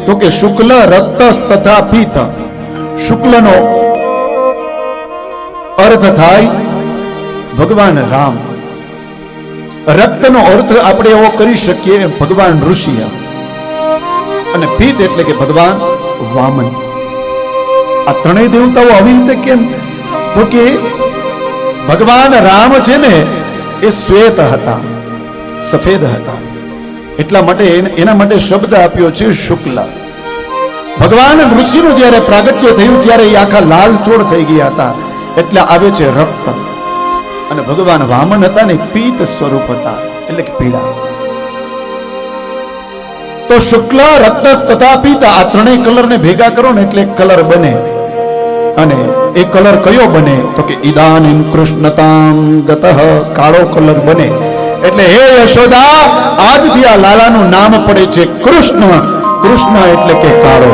તો કે શુક્લ રક્ત તથા પીત. શુક્લનો અર્થ થાય ભગવાન રામ. રક્તનો અર્થ આપણે એવો કરી શકીએ ભગવાન ઋષિ, અને પીત એટલે કે ભગવાન વામન. આ ત્રણેય દેવતાઓ આવી રીતે કેમ? તો કે ભગવાન રામ છે ને એ શ્વેત હતા, સફેદ હતા, એટલા માટે એના માટે શબ્દ આપ્યો છે શુક્લ. ભગવાન ઋષિનું જ્યારે પ્રાગટ્ય થયું ત્યારે એ આખા લાલ ચોળ થઈ ગયા હતા, એટલે આવે છે રક્ત. અને ભગવાન વામન હતા ને પીત સ્વરૂપ હતા, એટલે કે પીળા. તો શુક્લ રક્ત તથા પીત આ ત્રણેય કલર ને ભેગા કરો ને એટલે કલર બને. અને એ કલર કયો બને? તો કે ઇદાનીમ કૃષ્ણતામ ગતઃ, કાળો કલર બને. એટલે હે યશોદા, આજથી આ લાલાનું નામ પડે છે કૃષ્ણ. કૃષ્ણ એટલે કે કાળો.